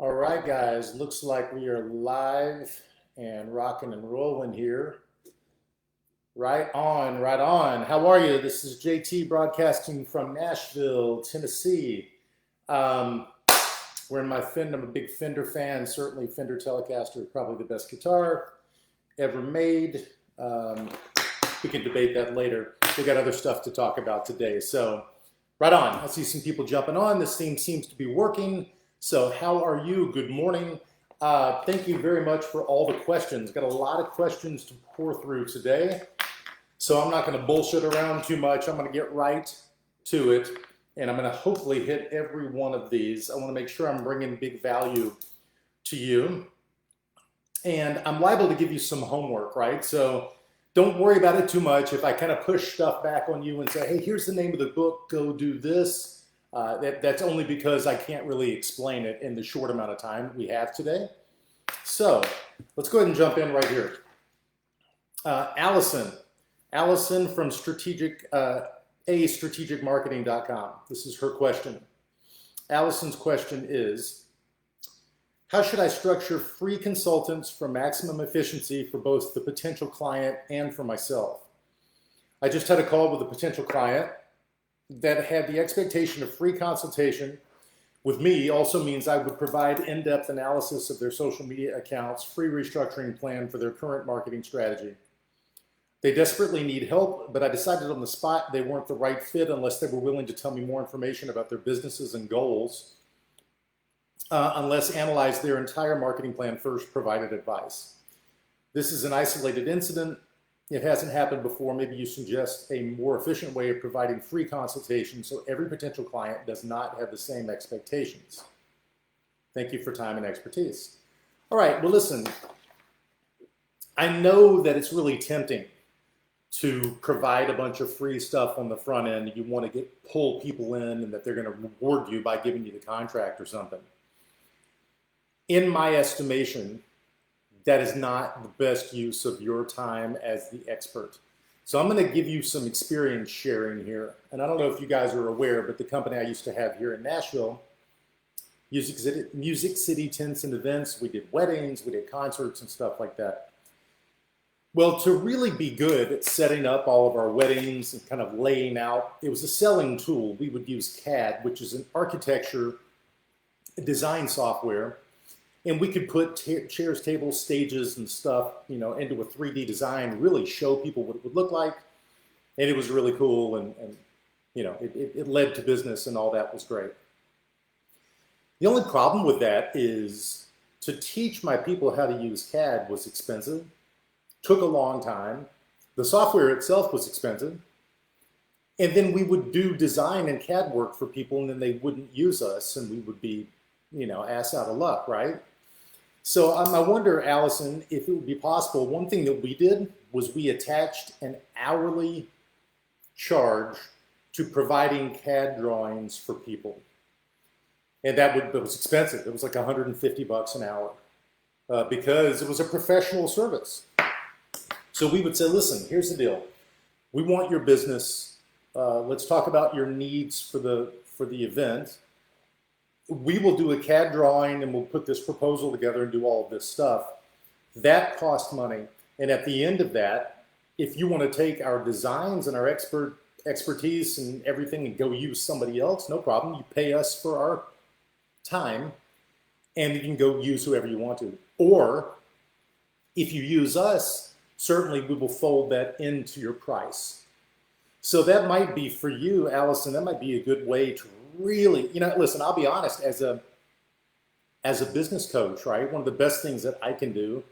All right, guys, looks like we are live and rocking and rolling here. Right on, right on. How are you? This is JT broadcasting from Nashville, Tennessee. Um, we're in my Fender. I'm a big Fender fan. Certainly, Fender Telecaster is probably the best guitar ever made. Um, we can debate that later. We got other stuff to talk about today. So, right on. I see some people jumping on. This theme seems to be working. So, how are you? Good morning. Thank you very much for all the questions. Got a lot of questions to pour through today. So, I'm not going to bullshit around too much. I'm going to get right to it. And I'm going to hopefully hit every one of these. I want to make sure I'm bringing big value to you. And I'm liable to give you some homework, right? So, don't worry about it too much. If I kind of push stuff back on you and say, hey, here's the name of the book, go do this, that's only because I can't really explain it in the short amount of time we have today. So let's go ahead and jump in right here. Allison from strategicmarketing.com. This is her question. Allison's question is, how should I structure free consultants for maximum efficiency for both the potential client and for myself? I just had a call with a potential client that had the expectation of free consultation with me. Also means I would provide in-depth analysis of their social media accounts, free restructuring plan for their current marketing strategy. They desperately need help, but I decided on the spot they weren't the right fit unless they were willing to tell me more information about their businesses and goals. Unless analyzed their entire marketing plan first, provided advice. This is an isolated incident. It hasn't happened before. Maybe you suggest a more efficient way of providing free consultation so every potential client does not have the same expectations. Thank you for time and expertise. All right, well, listen, I know that it's really tempting to provide a bunch of free stuff on the front end. You want to pull people in and that they're going to reward you by giving you the contract or something. In my estimation, that is not the best use of your time as the expert. So I'm going to give you some experience sharing here. And I don't know if you guys are aware, but the company I used to have here in Nashville, Music City Tents and Events, we did weddings, we did concerts and stuff like that. Well, to really be good at setting up all of our weddings and kind of laying out, it was a selling tool. We would use CAD, which is an architecture design software. And we could put chairs, tables, stages, and stuff, into a 3D design, really show people what it would look like. And it was really cool, and it led to business, and all that was great. The only problem with that is to teach my people how to use CAD was expensive, took a long time. The software itself was expensive. And then we would do design and CAD work for people, and then they wouldn't use us, and we would be, ass out of luck, right? So I wonder, Allison, if it would be possible. One thing that we did was we attached an hourly charge to providing CAD drawings for people. And it was expensive. It was like $150 an hour because it was a professional service. So we would say, listen, here's the deal. We want your business. Let's talk about your needs for the event. We will do a CAD drawing and we'll put this proposal together and do all of this stuff. That costs money. And at the end of that, if you want to take our designs and our expertise and everything and go use somebody else, no problem. You pay us for our time and you can go use whoever you want to. Or if you use us, certainly we will fold that into your price. So that might be for you, Allison, that might be a good way to really, listen, I'll be honest, as a business coach, right? One of the best things that I can do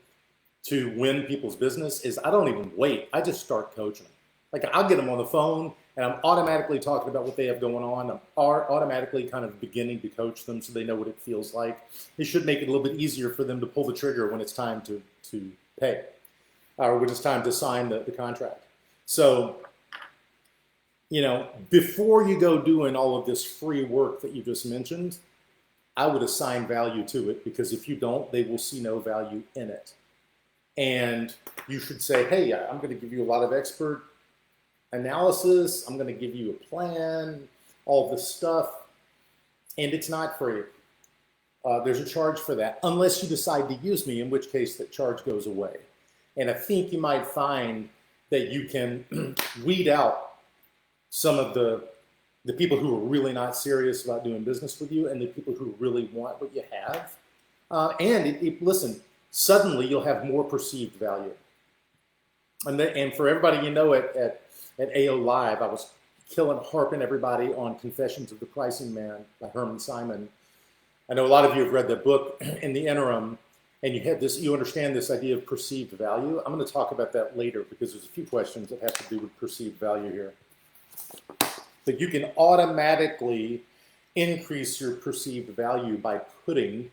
to win people's business is I don't even wait. I just start coaching them. Like I'll get them on the phone and I'm automatically talking about what they have going on. I'm automatically kind of beginning to coach them so they know what it feels like. It should make it a little bit easier for them to pull the trigger when it's time to pay or when it's time to sign the contract. So, before you go doing all of this free work that you just mentioned, I would assign value to it, because if you don't, they will see no value in it. And you should say, hey, I'm going to give you a lot of expert analysis. I'm going to give you a plan, all this stuff. And it's not free. there's a charge for that, unless you decide to use me, in which case that charge goes away. And I think you might find that you can weed out some of the people who are really not serious about doing business with you and the people who really want what you have. Listen, suddenly you'll have more perceived value. And for everybody you know at AO Live, I was harping everybody on Confessions of the Pricing Man by Herman Simon. I know a lot of you have read that book in the interim, and you understand this idea of perceived value. I'm going to talk about that later because there's a few questions that have to do with perceived value here. That you can automatically increase your perceived value by putting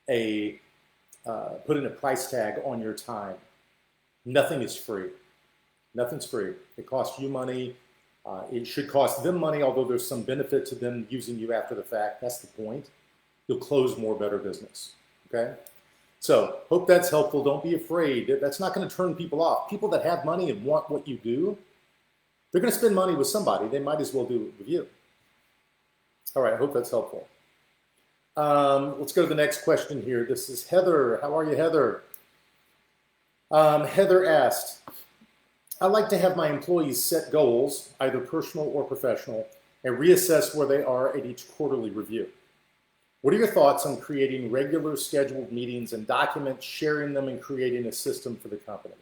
a price tag on your time. Nothing is free. Nothing's free. It costs you money. It should cost them money, although there's some benefit to them using you after the fact. That's the point. You'll close more better business. Okay? So, hope that's helpful. Don't be afraid. That's not going to turn people off. People that have money and want what you do, they're going to spend money with somebody. They might as well do it with you. All right, I hope that's helpful. Let's go to the next question here. This is Heather. How are you, Heather? Heather asked, I like to have my employees set goals, either personal or professional, and reassess where they are at each quarterly review. What are your thoughts on creating regular scheduled meetings and documents, sharing them, and creating a system for the company?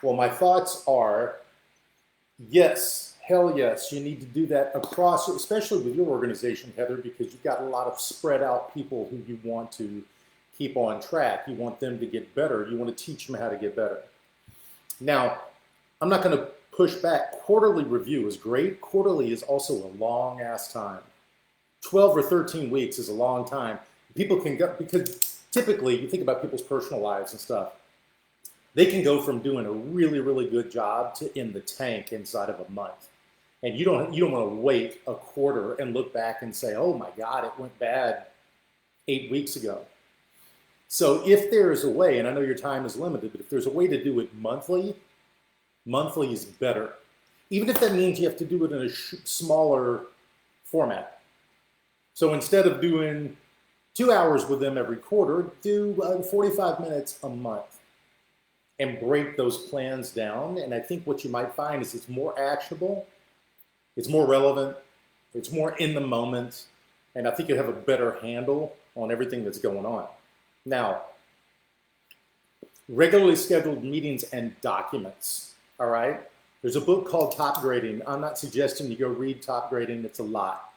Well, my thoughts are, yes, hell yes, you need to do that across, especially with your organization, Heather, because you've got a lot of spread out people who you want to keep on track. You want them to get better. You want to teach them how to get better. Now, I'm not going to push back. Quarterly review is great. Quarterly is also a long ass time. 12 or 13 weeks is a long time. People can go, because typically you think about people's personal lives and stuff. They can go from doing a really, really good job to in the tank inside of a month. And you don't want to wait a quarter and look back and say, oh my God, it went bad 8 weeks ago. So if there is a way, and I know your time is limited, but if there's a way to do it monthly, monthly is better. Even if that means you have to do it in a smaller format. So instead of doing 2 hours with them every quarter, do 45 minutes a month and break those plans down. And I think what you might find is it's more actionable, it's more relevant, it's more in the moment, and I think you have a better handle on everything that's going on. Now, regularly scheduled meetings and documents, all right? There's a book called Top Grading. I'm not suggesting you go read Top Grading, it's a lot.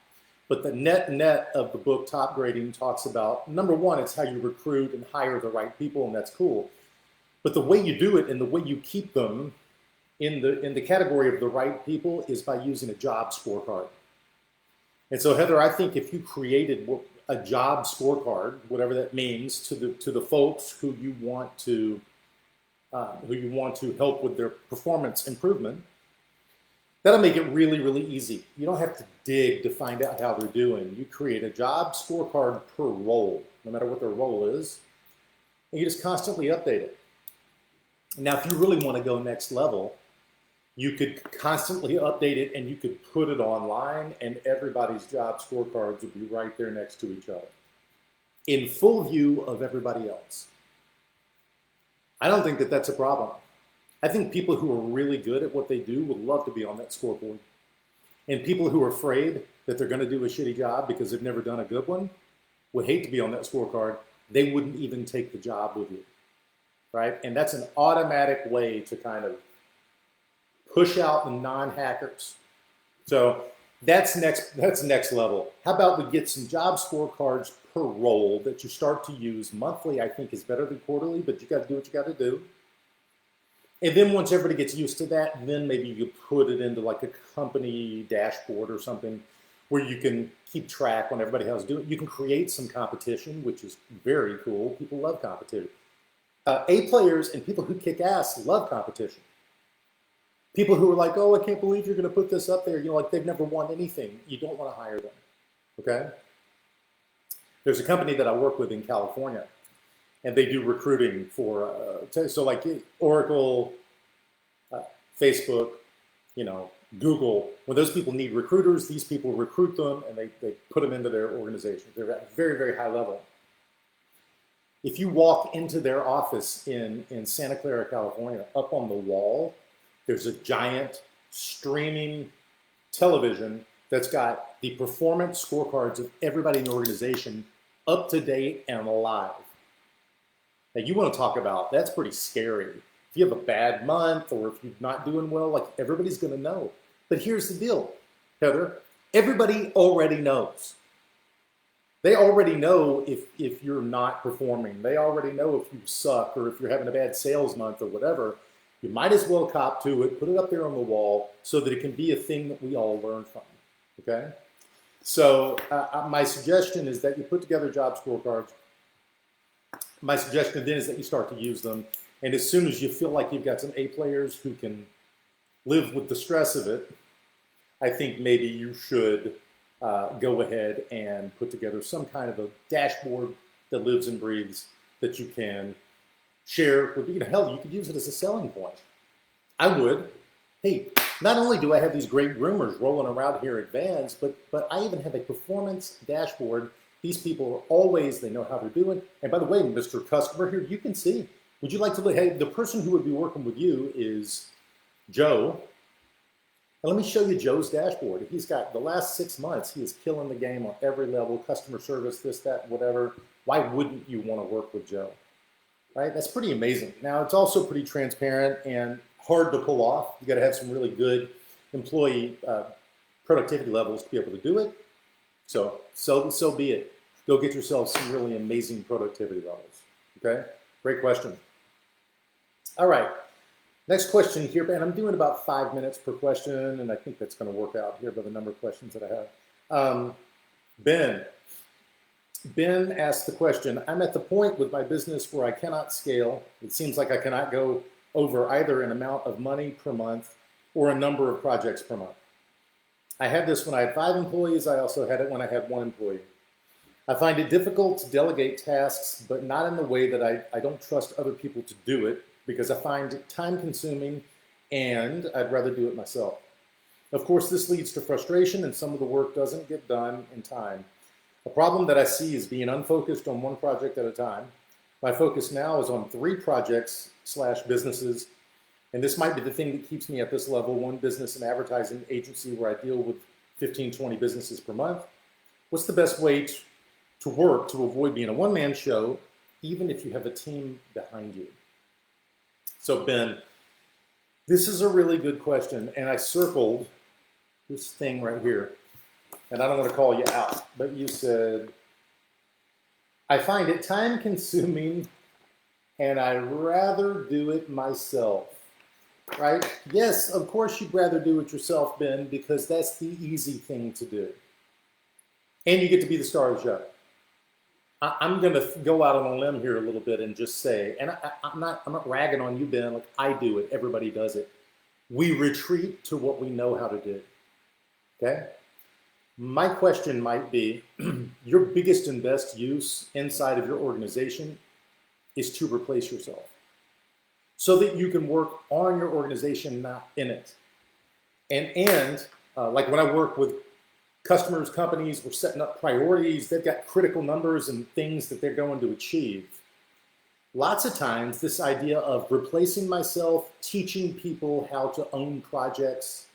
But the net of the book Top Grading talks about, number one, it's how you recruit and hire the right people, and that's cool. But the way you do it and the way you keep them in the category of the right people is by using a job scorecard. And so, Heather, I think if you created a job scorecard, whatever that means, to the folks who you want to help with their performance improvement, that'll make it really, really easy. You don't have to dig to find out how they're doing. You create a job scorecard per role, no matter what their role is, and you just constantly update it. Now, if you really want to go next level, you could constantly update it and you could put it online and everybody's job scorecards would be right there next to each other in full view of everybody else. I don't think that that's a problem. I think people who are really good at what they do would love to be on that scoreboard. And people who are afraid that they're going to do a shitty job because they've never done a good one would hate to be on that scorecard. They wouldn't even take the job with you, right? And that's an automatic way to kind of push out the non-hackers. So that's next level. How about we get some job scorecards per role that you start to use monthly? I think is better than quarterly, but you got to do what you got to do. And then once everybody gets used to that, then maybe you put it into like a company dashboard or something where you can keep track on everybody else doing. You can create some competition, which is very cool. People love competition. A players and people who kick ass love competition. People who are like, oh, I can't believe you're going to put this up there. You know, like they've never won anything. You don't want to hire them, okay? There's a company that I work with in California, and they do recruiting for, so like Oracle, Facebook, you know, Google. When those people need recruiters, these people recruit them and they put them into their organization. They're at a very, very high level. If you walk into their office in Santa Clara, California, up on the wall, there's a giant streaming television that's got the performance scorecards of everybody in the organization up to date and alive. Now, you want to talk about, that's pretty scary. If you have a bad month or if you're not doing well, like everybody's going to know. But here's the deal, Heather, everybody already knows. They already know if you're not performing. They already know if you suck or if you're having a bad sales month or whatever. You might as well cop to it, put it up there on the wall so that it can be a thing that we all learn from, okay? So my suggestion is that you put together job scorecards. My suggestion then is that you start to use them. And as soon as you feel like you've got some A players who can live with the stress of it, I think maybe you should go ahead and put together some kind of a dashboard that lives and breathes that you can share with, hell, you could use it as a selling point. I would. Hey, not only do I have these great groomers rolling around here at Vans, but I even have a performance dashboard. These people are always, they know how they're doing. And by the way, Mr. Customer here, you can see, would you like to look, hey, the person who would be working with you is Joe. And let me show you Joe's dashboard. He's got the last 6 months, he is killing the game on every level, customer service, this, that, whatever. Why wouldn't you want to work with Joe? Right? That's pretty amazing. Now, it's also pretty transparent and hard to pull off. You got to have some really good employee productivity levels to be able to do it. So be it. Go get yourself some really amazing productivity levels. Okay? Great question. All right. Next question here, and I'm doing about 5 minutes per question, and I think that's going to work out here by the number of questions that I have. Ben asked the question, I'm at the point with my business where I cannot scale. It seems like I cannot go over either an amount of money per month or a number of projects per month. I had this when I had 5 employees. I also had it when I had 1 employee. I find it difficult to delegate tasks, but not in the way that I don't trust other people to do it, because I find it time consuming and I'd rather do it myself. Of course, this leads to frustration and some of the work doesn't get done in time. A problem that I see is being unfocused on 1 project at a time. My focus now is on 3 projects/businesses, and this might be the thing that keeps me at this level, 1 business and advertising agency where I deal with 15, 20 businesses per month. What's the best way to work to avoid being a one-man show, even if you have a team behind you? So Ben, this is a really good question, and I circled this thing right here, and I don't want to call you out, but you said, I find it time consuming and I'd rather do it myself, right? Yes, of course you'd rather do it yourself, Ben, because that's the easy thing to do. And you get to be the star of the show. I'm going to go out on a limb here a little bit and just say, and I'm not ragging on you, Ben, like I do it, everybody does it. We retreat to what we know how to do, okay? My question might be, your biggest and best use inside of your organization is to replace yourself so that you can work on your organization, not in it. And like when I work with customers, companies, we're setting up priorities, they've got critical numbers and things that they're going to achieve. Lots of times, this idea of replacing myself, teaching people how to own projects,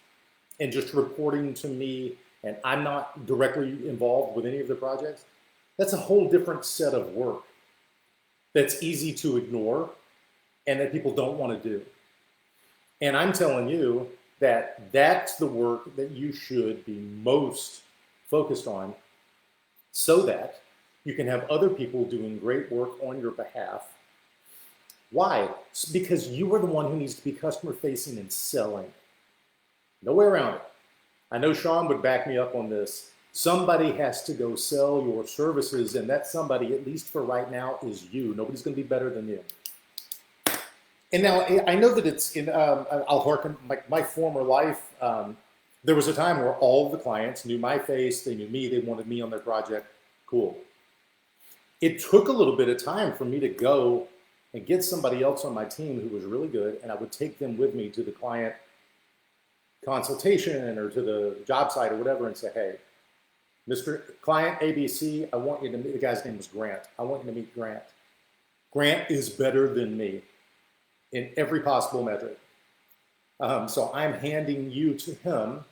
and just reporting to me, and I'm not directly involved with any of the projects, that's a whole different set of work that's easy to ignore and that people don't want to do. And I'm telling you that that's the work that you should be most focused on so that you can have other people doing great work on your behalf. Why? Because you are the one who needs to be customer facing and selling. No way around it. I know Sean would back me up on this. Somebody has to go sell your services, and that somebody, at least for right now, is you. Nobody's going to be better than you. And now I know that it's in, I'll harken my former life. There was a time where all of the clients knew my face, they knew me, they wanted me on their project. Cool. It took a little bit of time for me to go and get somebody else on my team who was really good, and I would take them with me to the client consultation or to the job site or whatever and say, hey, Mr. Client ABC, I want you to meet, the guy's name was Grant. I want you to meet Grant. Grant is better than me in every possible metric. So I'm handing you to him.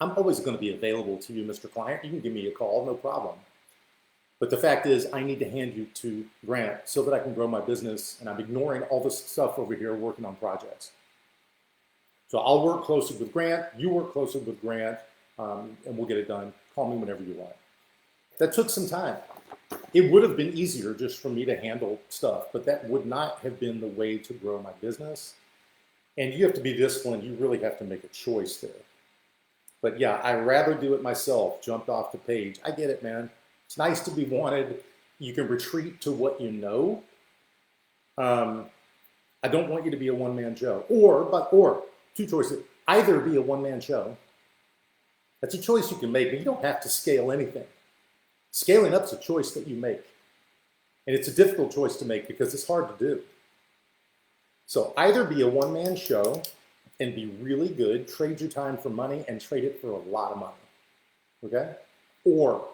I'm always going to be available to you, Mr. Client. You can give me a call, no problem. But the fact is, I need to hand you to Grant so that I can grow my business, and I'm ignoring all this stuff over here working on projects. So I'll work closely with Grant, you work closely with Grant, and we'll get it done. Call me whenever you want. That took some time. It would have been easier just for me to handle stuff, but that would not have been the way to grow my business. And you have to be disciplined. You really have to make a choice there. But yeah, I'd rather do it myself, jumped off the page. I get it, man. It's nice to be wanted. You can retreat to what you know. I don't want you to be a one-man show. Or two choices. Either be a one-man show. That's a choice you can make, and you don't have to scale anything. Scaling up is a choice that you make. And it's a difficult choice to make because it's hard to do. So either be a one-man show and be really good, trade your time for money and trade it for a lot of money, okay? Or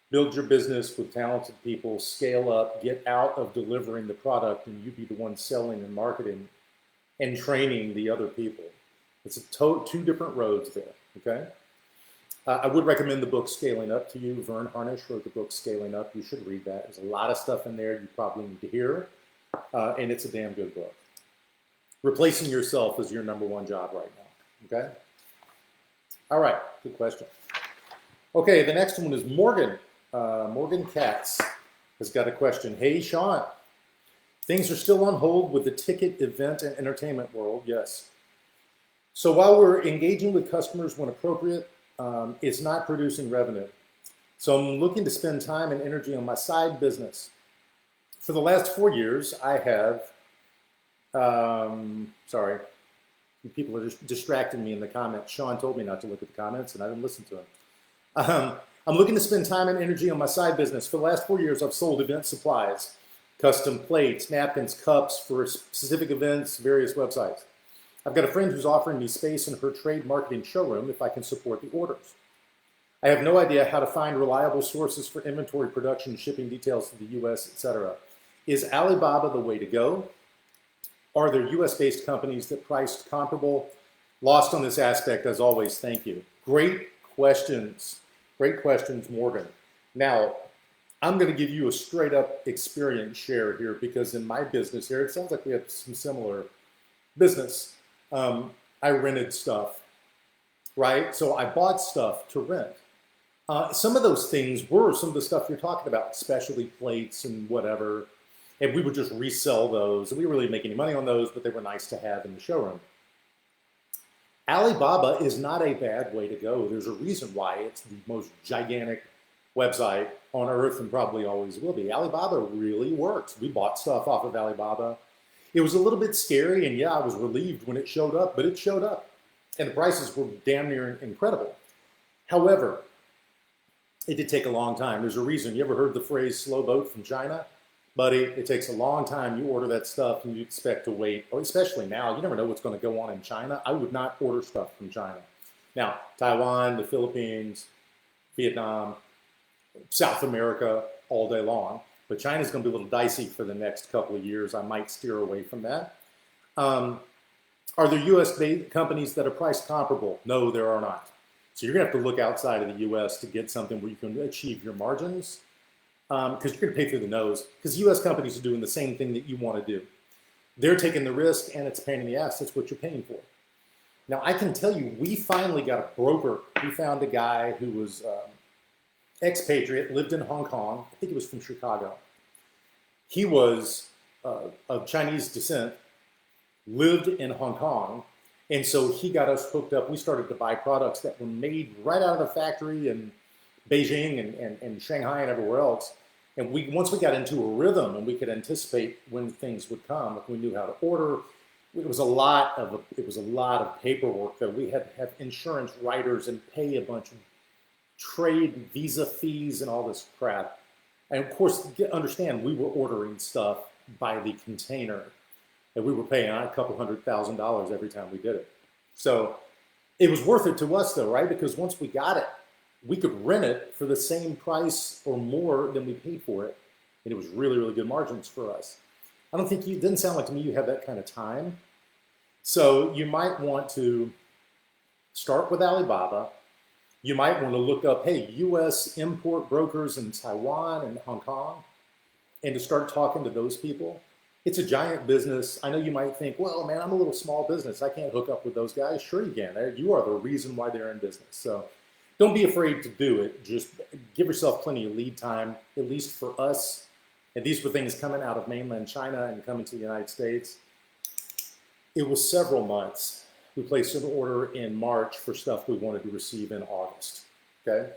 build your business with talented people, scale up, get out of delivering the product, and you be the one selling and marketing and training the other people. It's two different roads there, okay? I would recommend the book Scaling Up to you. Vern Harnish wrote the book Scaling Up. You should read that. There's a lot of stuff in there you probably need to hear, and it's a damn good book. Replacing yourself is your number one job right now, okay? All right, good question. Okay, the next one is Morgan. Morgan Katz has got a question. Hey, Sean, things are still on hold with the ticket, event, and entertainment world, yes. So while we're engaging with customers when appropriate, it's not producing revenue. So I'm looking to spend time and energy on my side business. For the last 4 years, I have, sorry, people are just distracting me in the comments. Sean told me not to look at the comments and I didn't listen to him. I'm looking to spend time and energy on my side business. For the last 4 years, I've sold event supplies, custom plates, napkins, cups for specific events, various websites. I've got a friend who's offering me space in her trade marketing showroom if I can support the orders. I have no idea how to find reliable sources for inventory production, shipping details to the US, etc. Is Alibaba the way to go? Are there US-based companies that priced comparable? Lost on this aspect, as always, thank you. Great questions. Great questions, Morgan. Now, I'm going to give you a straight up experience share here because in my business here, it sounds like we have some similar business. I rented stuff, right? So I bought stuff to rent. Some of those things were some of the stuff you're talking about, specialty plates and whatever. And we would just resell those. And we didn't really make any money on those, but they were nice to have in the showroom. Alibaba is not a bad way to go. There's a reason why it's the most gigantic website on earth and probably always will be. Alibaba really works. We bought stuff off of Alibaba. It was a little bit scary, and yeah, I was relieved when it showed up, but it showed up. And the prices were damn near incredible. However, it did take a long time. There's a reason. You ever heard the phrase slow boat from China? Buddy, it takes a long time. You order that stuff and you expect to wait, or especially now, you never know what's going to go on in China. I would not order stuff from China. Now, Taiwan, the Philippines, Vietnam, South America, all day long. But China's going to be a little dicey for the next couple of years. I might steer away from that. Are there US-based companies that are price comparable? No, there are not. So you're going to have to look outside of the US to get something where you can achieve your margins. Because you're going to pay through the nose. Because US companies are doing the same thing that you want to do. They're taking the risk and it's a pain in the ass. That's what you're paying for. Now, I can tell you, we finally got a broker. We found a guy who was expatriate, lived in Hong Kong. I think he was from Chicago. He was of Chinese descent, lived in Hong Kong. And so he got us hooked up. We started to buy products that were made right out of the factory in Beijing and Shanghai and everywhere else. And once we got into a rhythm and we could anticipate when things would come, if we knew how to order, it was a lot of paperwork that we had to have insurance writers and pay a bunch of trade visa fees and all this crap. And of course, understand, we were ordering stuff by the container and we were paying a couple $100,000 every time we did it. So it was worth it to us though, right? Because once we got it, we could rent it for the same price or more than we paid for it. And it was really, really good margins for us. I don't think it didn't sound like to me you have that kind of time. So you might want to start with Alibaba. You might want to look up, hey, US import brokers in Taiwan and Hong Kong, and to start talking to those people. It's a giant business. I know you might think, well, man, I'm a little small business. I can't hook up with those guys. Sure you can. You are the reason why they're in business. So don't be afraid to do it. Just give yourself plenty of lead time, at least for us. And these were things coming out of mainland China and coming to the United States. It was several months. We placed an order in March for stuff we wanted to receive in August, okay?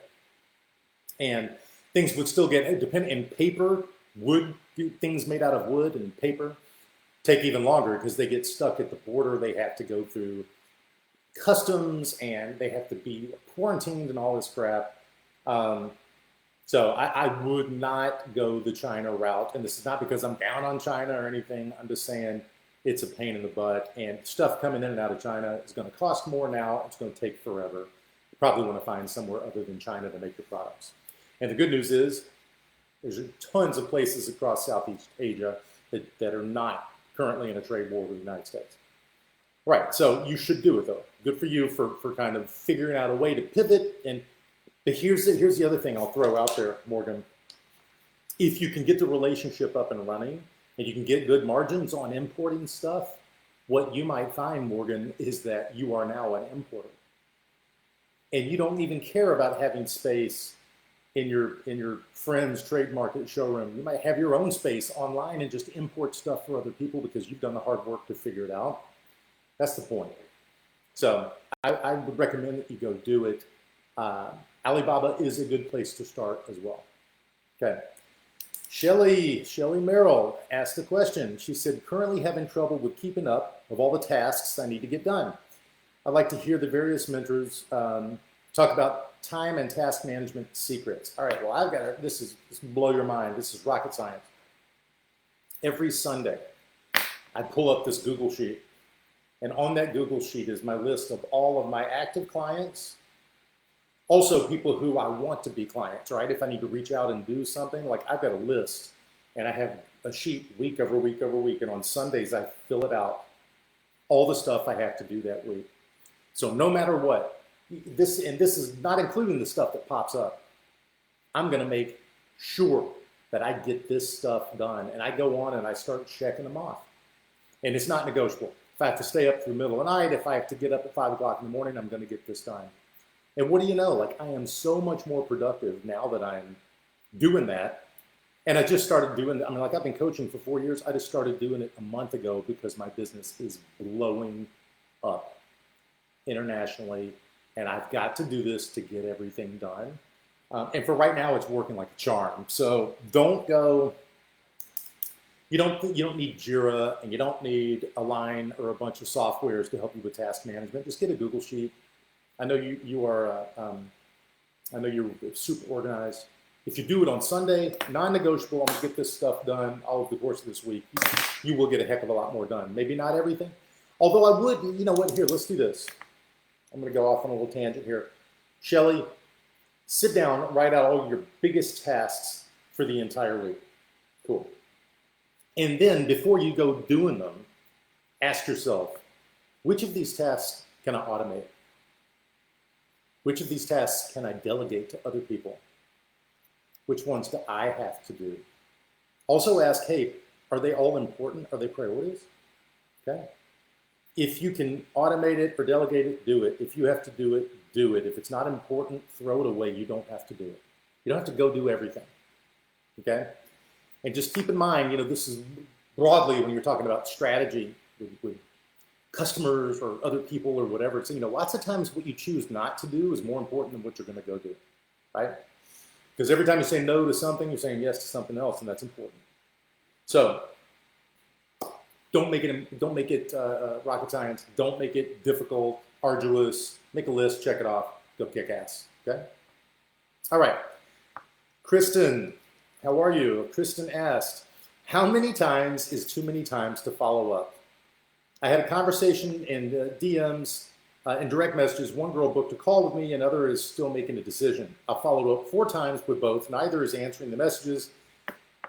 And things would still get, in paper, wood, things made out of wood and paper take even longer because they get stuck at the border. They have to go through customs and they have to be quarantined and all this crap. So I would not go the China route. And this is not because I'm down on China or anything. I'm just saying it's a pain in the butt. And stuff coming in and out of China is going to cost more now. It's going to take forever. You probably want to find somewhere other than China to make your products. And the good news is there's tons of places across Southeast Asia that are not currently in a trade war with the United States. Right, so you should do it though. Good for you for kind of figuring out a way to pivot. But here's the other thing I'll throw out there, Morgan. If you can get the relationship up and running and you can get good margins on importing stuff, what you might find, Morgan, is that you are now an importer. And you don't even care about having space in your friend's trade market showroom. You might have your own space online and just import stuff for other people because you've done the hard work to figure it out. That's the point. So I would recommend that you go do it. Alibaba is a good place to start as well. Okay. Shelly Merrill asked a question. She said, currently having trouble with keeping up of all the tasks I need to get done. I'd like to hear the various mentors talk about time and task management secrets. All right, well, I've got it. This will blow your mind. This is rocket science. Every Sunday, I pull up this Google Sheet. And on that Google Sheet is my list of all of my active clients, also people who I want to be clients, right? If I need to reach out and do something, like I've got a list and I have a sheet week over week over week. And on Sundays, I fill it out, all the stuff I have to do that week. So no matter what, this is not including the stuff that pops up, I'm gonna make sure that I get this stuff done. And I go on and I start checking them off. And it's not negotiable. If I have to stay up through the middle of the night, if I have to get up at 5 o'clock in the morning, I'm going to get this done. And what do you know? Like, I am so much more productive now that I'm doing that. And I just started doing it. I mean, like, I've been coaching for 4 years. I just started doing it a month ago because my business is blowing up internationally. And I've got to do this to get everything done. And for right now, it's working like a charm. So don't go. You don't need Jira and you don't need Align or a bunch of softwares to help you with task management. Just get a Google Sheet. I know you are. I know you're super organized. If you do it on Sunday, non-negotiable. I'm gonna get this stuff done all over the course of this week. You will get a heck of a lot more done. Maybe not everything. Although I would. You know what? Here, let's do this. I'm gonna go off on a little tangent here. Shelly, sit down, write out all your biggest tasks for the entire week. Cool. And then before you go doing them, ask yourself, which of these tasks can I automate? Which of these tasks can I delegate to other people? Which ones do I have to do? Also ask, hey, are they all important? Are they priorities? Okay. If you can automate it or delegate it, do it. If you have to do it, do it. If it's not important, throw it away. You don't have to do it. You don't have to go do everything. Okay. And just keep in mind, you know, this is broadly when you're talking about strategy with customers or other people or whatever. It's, you know, lots of times what you choose not to do is more important than what you're going to go do, right? Because every time you say no to something, you're saying yes to something else, and that's important. So don't make it rocket science. Don't make it difficult, arduous. Make a list, check it off, go kick ass. Okay. All right, Kristen. How are you? Kristen asked, how many times is too many times to follow up? I had a conversation in DMs and direct messages. One girl booked a call with me, another is still making a decision. I'll follow up 4 times with both. Neither is answering the messages.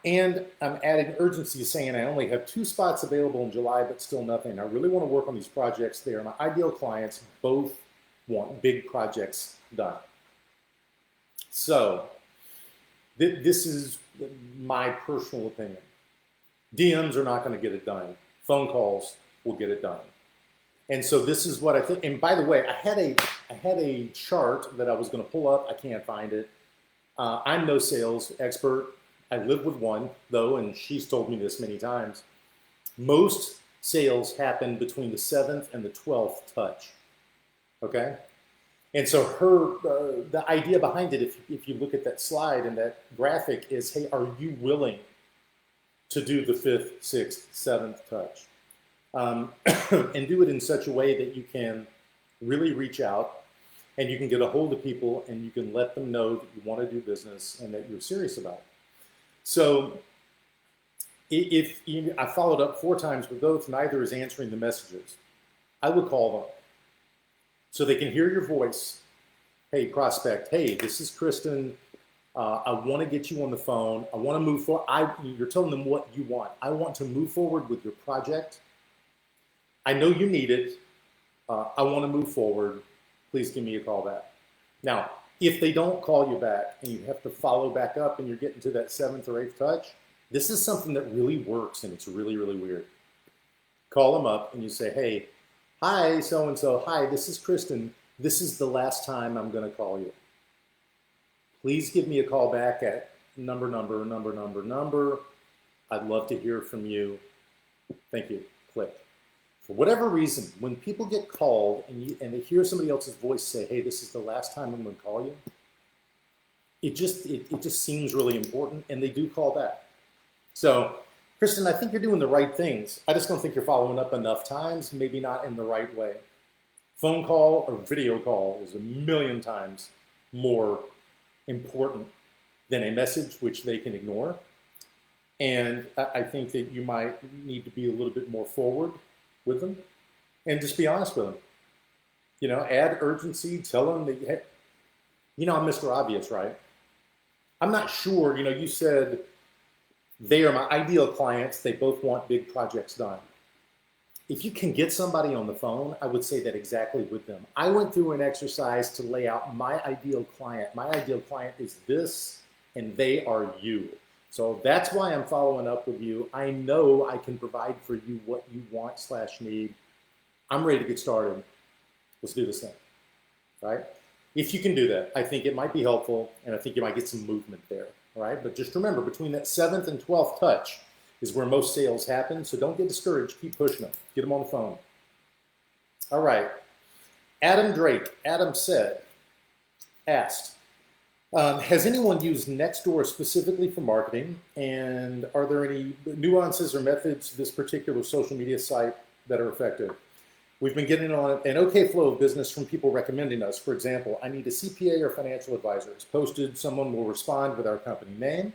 And I'm adding urgency, saying I only have 2 spots available in July, but still nothing. I really want to work on these projects. They are my ideal clients. Both want big projects done. So this is my personal opinion. DMs are not going to get it done. Phone calls will get it done. And so this is what I think. And by the way, I had a chart that I was going to pull up. I can't find it. I'm no sales expert. I live with one, though, and she's told me this many times. Most sales happen between the 7th and the 12th touch, okay? And so the idea behind it, if you look at that slide and that graphic, is, hey, are you willing to do the 5th, 6th, 7th touch? And do it in such a way that you can really reach out and you can get a hold of people and you can let them know that you want to do business and that you're serious about it. So I followed up 4 times with those, neither is answering the messages. I would call them so they can hear your voice. Hey, prospect, hey, this is Kristen. I want to get you on the phone. I want to move forward. You're telling them what you want. I want to move forward with your project. I know you need it. I want to move forward. Please give me a call back. Now, if they don't call you back and you have to follow back up and you're getting to that 7th or 8th touch, this is something that really works and it's really, really weird. Call them up and you say, hey, hi, so-and-so. Hi, this is Kristen. This is the last time I'm going to call you. Please give me a call back at number. I'd love to hear from you. Thank you. Click. For whatever reason, when people get called and they hear somebody else's voice say, hey, this is the last time I'm going to call you, it just seems really important, and they do call back. So, Kristen, I think you're doing the right things. I just don't think you're following up enough times, maybe not in the right way. Phone call or video call is 1,000,000 times more important than a message which they can ignore. And I think that you might need to be a little bit more forward with them and just be honest with them. You know, add urgency, tell them that, hey, you know, I'm Mr. Obvious, right? I'm not sure, you know, you said they are my ideal clients. They both want big projects done. If you can get somebody on the phone, I would say that exactly with them. I went through an exercise to lay out my ideal client. My ideal client is this, and they are you. So that's why I'm following up with you. I know I can provide for you what you want / need. I'm ready to get started. Let's do this thing, right? If you can do that, I think it might be helpful, and I think you might get some movement there, right? But just remember, between that 7th and 12th touch is where most sales happen, so don't get discouraged. Keep pushing them. Get them on the phone. All right. Adam Drake, Adam asked, has anyone used Nextdoor specifically for marketing? And are there any nuances or methods to this particular social media site that are effective? We've been getting on an okay flow of business from people recommending us. For example, I need a CPA or financial advisor. It's posted, someone will respond with our company name.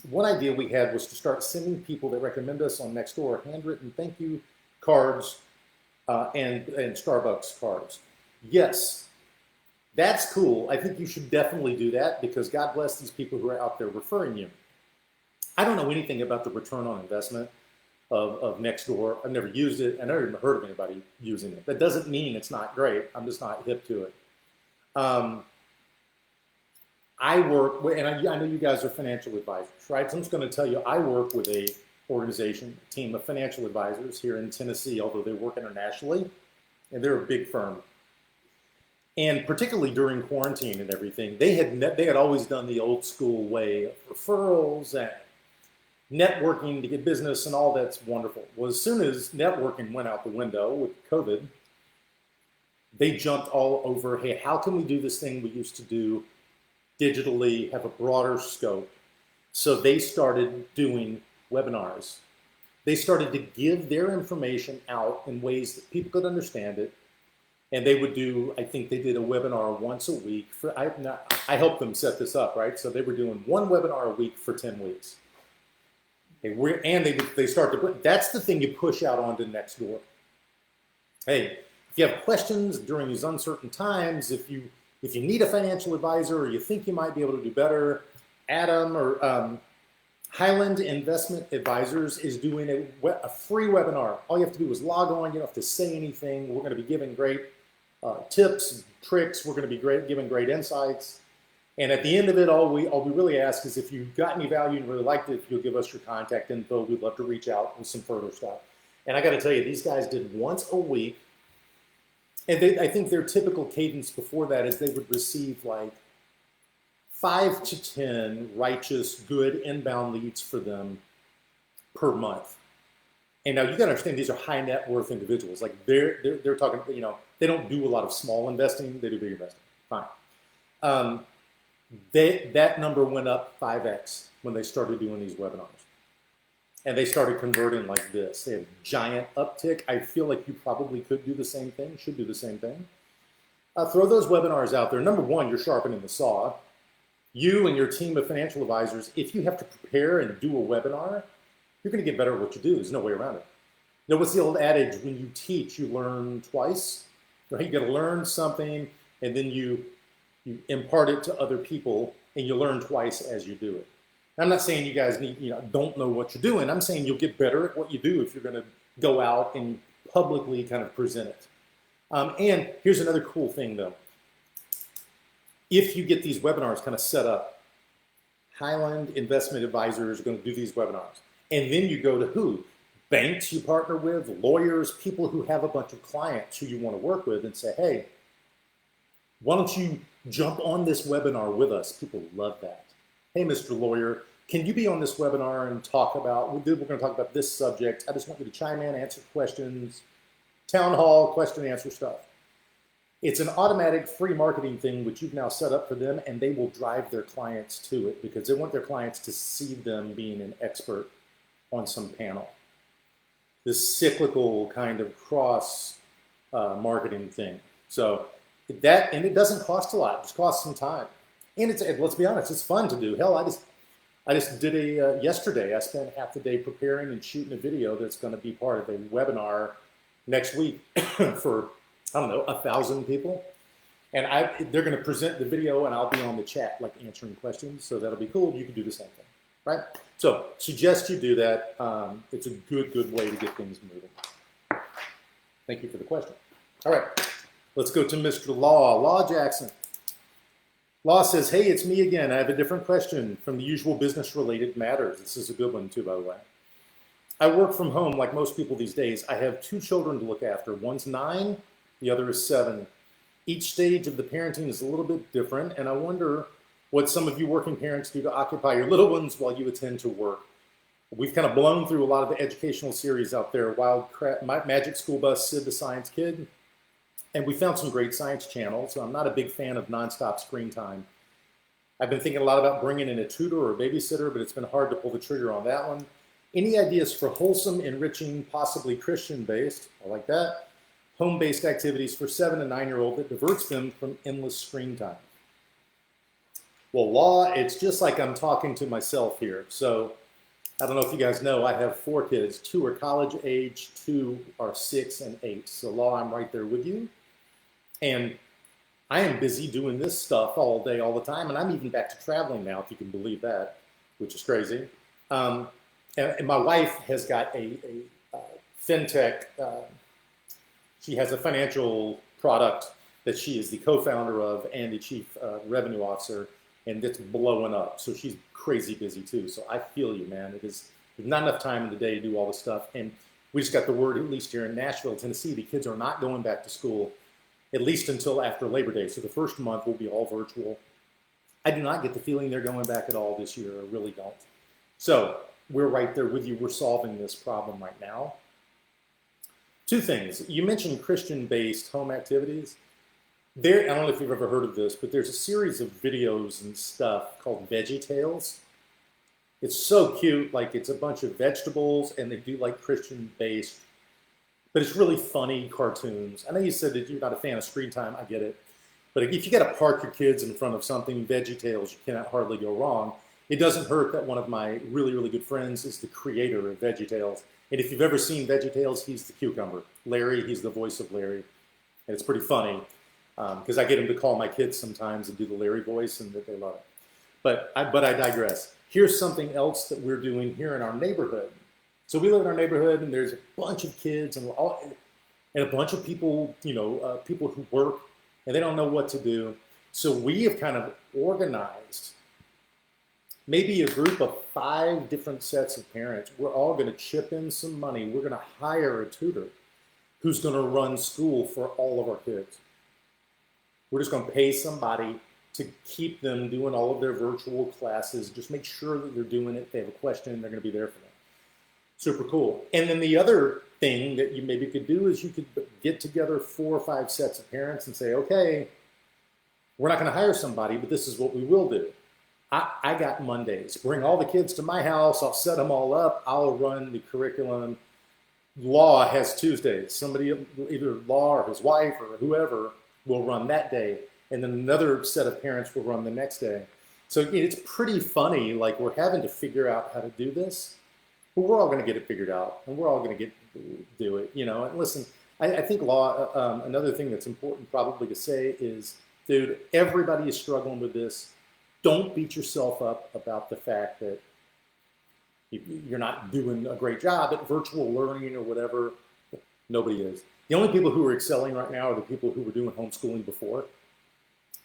One idea we had was to start sending people that recommend us on Nextdoor handwritten thank you cards and Starbucks cards. Yes. That's cool. I think you should definitely do that because God bless these people who are out there referring you. I don't know anything about the return on investment of Nextdoor. I've never used it. I never even heard of anybody using it. That doesn't mean it's not great. I'm just not hip to it. I work, and I know you guys are financial advisors, right? So I'm just going to tell you, I work with a team of financial advisors here in Tennessee, although they work internationally, and they're a big firm. And particularly during quarantine and everything, they had always done the old school way of referrals and networking to get business and all that's wonderful. Well, as soon as networking went out the window with COVID, they jumped all over, hey, how can we do this thing we used to do digitally, have a broader scope? So they started doing webinars. They started to give their information out in ways that people could understand it. And they would do, I think they did a webinar once a week. I helped them set this up, right? So they were doing one webinar a week for 10 weeks. They start to put, that's the thing you push out onto Nextdoor. Hey, if you have questions during these uncertain times, if you need a financial advisor or you think you might be able to do better, Adam or Highland Investment Advisors is doing a free webinar. All you have to do is log on. You don't have to say anything. We're going to be giving great tips, tricks. We're going to be giving great insights. And at the end of it, all we really ask is if you got any value and really liked it, if you'll give us your contact info, we'd love to reach out with some further stuff. And I got to tell you, these guys did once a week. And I think their typical cadence before that is they would receive like 5 to 10 righteous, good inbound leads for them per month. And now you got to understand these are high net worth individuals. Like they're talking, you know, they don't do a lot of small investing. They do big investing. Fine. That number went up 5x when they started doing these webinars. And they started converting like this. They have giant uptick. I feel like you probably could do the same thing, should do the same thing. Throw those webinars out there. Number one, you're sharpening the saw. You and your team of financial advisors, if you have to prepare and do a webinar, you're going to get better at what you do. There's no way around it. You know, what's the old adage? When you teach, you learn twice. Right? You got to learn something, and then you impart it to other people, and you learn twice as you do it. I'm not saying you guys don't know what you're doing. I'm saying you'll get better at what you do if you're going to go out and publicly kind of present it. And here's another cool thing, though. If you get these webinars kind of set up, Highland Investment Advisors are going to do these webinars. And then you go to who? Banks you partner with, lawyers, people who have a bunch of clients who you want to work with and say, hey, why don't you jump on this webinar with us? People love that. Hey, Mr. Lawyer, can you be on this webinar and talk about, we're going to talk about this subject. I just want you to chime in, answer questions, town hall, question and answer stuff. It's an automatic free marketing thing which you've now set up for them, and they will drive their clients to it because they want their clients to see them being an expert on some panel. This cyclical kind of cross marketing thing. So that, and it doesn't cost a lot, it just costs some time. And let's be honest, it's fun to do. Hell, I just did yesterday, I spent half the day preparing and shooting a video that's going to be part of a webinar next week for, I don't know, 1,000 people. And they're going to present the video and I'll be on the chat, like answering questions. So that'll be cool. You can do the same thing, right? So suggest you do that. It's a good way to get things moving. Thank you for the question. All right, let's go to Mr. Law Jackson. Law says, hey, it's me again. I have a different question from the usual business-related matters. This is a good one too, by the way. I work from home like most people these days. I have 2 children to look after. One's 9, the other is 7. Each stage of the parenting is a little bit different, and I wonder what some of you working parents do to occupy your little ones while you attend to work. We've kind of blown through a lot of the educational series out there, Wild Crap, Magic School Bus, Sid the Science Kid. And we found some great science channels. So I'm not a big fan of nonstop screen time. I've been thinking a lot about bringing in a tutor or a babysitter, but it's been hard to pull the trigger on that one. Any ideas for wholesome, enriching, possibly Christian-based, I like that, home-based activities for 7 and 9-year-old that diverts them from endless screen time? Well, Law, it's just like I'm talking to myself here. So I don't know if you guys know, I have 4 kids. 2 are college age, 2 are 6 and 8. So Law, I'm right there with you. And I am busy doing this stuff all day, all the time. And I'm even back to traveling now, if you can believe that, which is crazy. And my wife has got a fintech, she has a financial product that she is the co-founder of and the chief revenue officer, and it's blowing up. So she's crazy busy too. So I feel you, man. There's not enough time in the day to do all this stuff. And we just got the word, at least here in Nashville, Tennessee, the kids are not going back to school, at least until after Labor Day. So the first month will be all virtual. I do not get the feeling they're going back at all this year. I really don't. So we're right there with you. We're solving this problem right now. 2 things. You mentioned Christian-based home activities. I don't know if you've ever heard of this, but there's a series of videos and stuff called Veggie Tales. It's so cute. Like, it's a bunch of vegetables, and they do like Christian-based, but it's really funny cartoons. I know you said that you're not a fan of screen time. I get it. But if you got to park your kids in front of something, Veggie Tales, you cannot hardly go wrong. It doesn't hurt that one of my really, really good friends is the creator of Veggie Tales. And if you've ever seen Veggie Tales, he's the cucumber. Larry, he's the voice of Larry. And it's pretty funny because I get him to call my kids sometimes and do the Larry voice, and that they love it. But I digress. Here's something else that we're doing here in our neighborhood. So we live in our neighborhood, and there's a bunch of kids and a bunch of people, people who work, and they don't know what to do. So we have kind of organized maybe a group of 5 different sets of parents. We're all going to chip in some money. We're going to hire a tutor who's going to run school for all of our kids. We're just going to pay somebody to keep them doing all of their virtual classes. Just make sure that they're doing it. If they have a question, they're going to be there for them. Super cool. And then the other thing that you maybe could do is you could get together 4 or 5 sets of parents and say, okay, we're not going to hire somebody, but this is what we will do. I got Mondays. Bring all the kids to my house. I'll set them all up. I'll run the curriculum. Law has Tuesdays. Somebody, either Law or his wife or whoever, will run that day. And then another set of parents will run the next day. So it's pretty funny. Like, we're having to figure out how to do this, but we're all going to get it figured out, and we're all going to do it. And listen, I think Law. Another thing that's important probably to say is, dude, everybody is struggling with this. Don't beat yourself up about the fact that you're not doing a great job at virtual learning or whatever. Nobody is. The only people who are excelling right now are the people who were doing homeschooling before.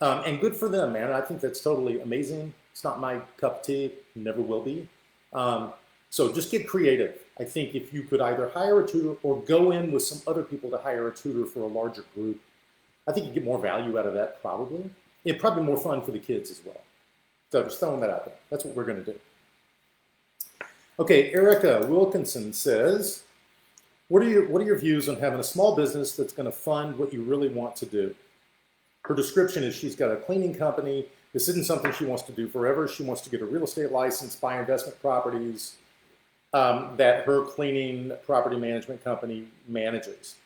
And good for them, man. I think that's totally amazing. It's not my cup of tea, never will be. So just get creative. I think if you could either hire a tutor or go in with some other people to hire a tutor for a larger group, I think you get more value out of that probably. It's probably more fun for the kids as well. So just throwing that out there. That's what we're going to do. Okay, Erica Wilkinson says, what are your views on having a small business that's going to fund what you really want to do? Her description is she's got a cleaning company. This isn't something she wants to do forever. She wants to get a real estate license, buy investment properties that her cleaning property management company manages.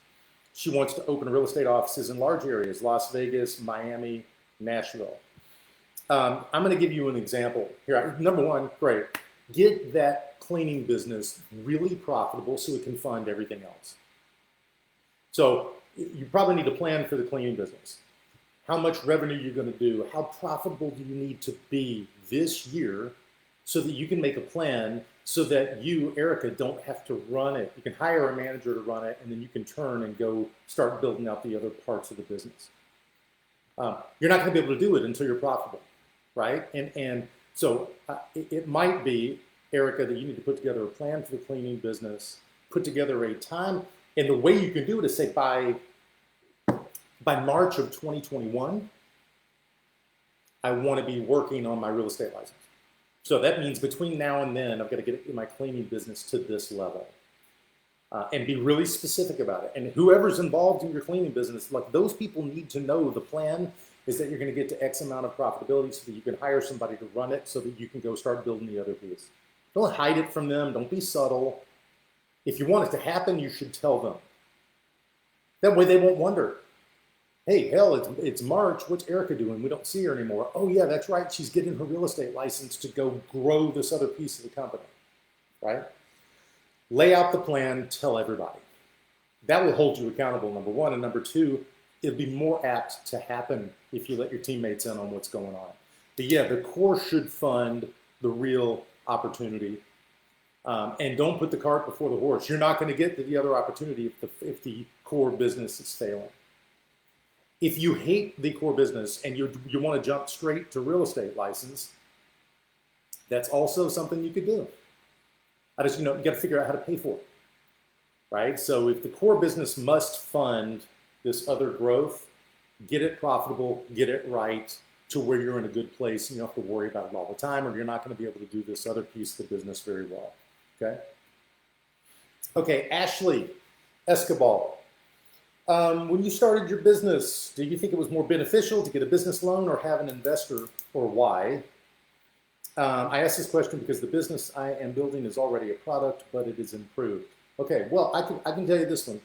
She wants to open real estate offices in large areas, Las Vegas, Miami, Nashville. I'm going to give you an example here. Number one, great. Get that cleaning business really profitable so it can fund everything else. So you probably need a plan for the cleaning business. How much revenue you're going to do? How profitable do you need to be this year so that you can make a plan so that you, Erica, don't have to run it. You can hire a manager to run it, and then you can turn and go start building out the other parts of the business. You're not going to be able to do it until you're profitable, right? And so it might be, Erica, that you need to put together a plan for the cleaning business, put together a time, and the way you can do it is say by March of 2021, I want to be working on my real estate license. So that means between now and then, I've got to get my cleaning business to this level and be really specific about it. And whoever's involved in your cleaning business, like those people need to know the plan is that you're going to get to X amount of profitability so that you can hire somebody to run it so that you can go start building the other piece. Don't hide it from them. Don't be subtle. If you want it to happen, you should tell them. That way they won't wonder. Hey, hell, it's March. What's Erica doing? We don't see her anymore. Oh, yeah, that's right. She's getting her real estate license to go grow this other piece of the company, right? Lay out the plan. Tell everybody. That will hold you accountable, number one. And number two, it'll be more apt to happen if you let your teammates in on what's going on. But yeah, the core should fund the real opportunity. And don't put the cart before the horse. You're not going to get to the other opportunity if the core business is failing. If you hate the core business and you want to jump straight to real estate license, that's also something you could do. You got to figure out how to pay for it, right? So if the core business must fund this other growth, get it profitable, get it right to where you're in a good place and you don't have to worry about it all the time, or you're not going to be able to do this other piece of the business very well, okay? Okay, Ashley Escobar. When you started your business, do you think it was more beneficial to get a business loan or have an investor, or why? I asked this question because the business I am building is already a product, but it is improved. Okay, well, I can tell you this one.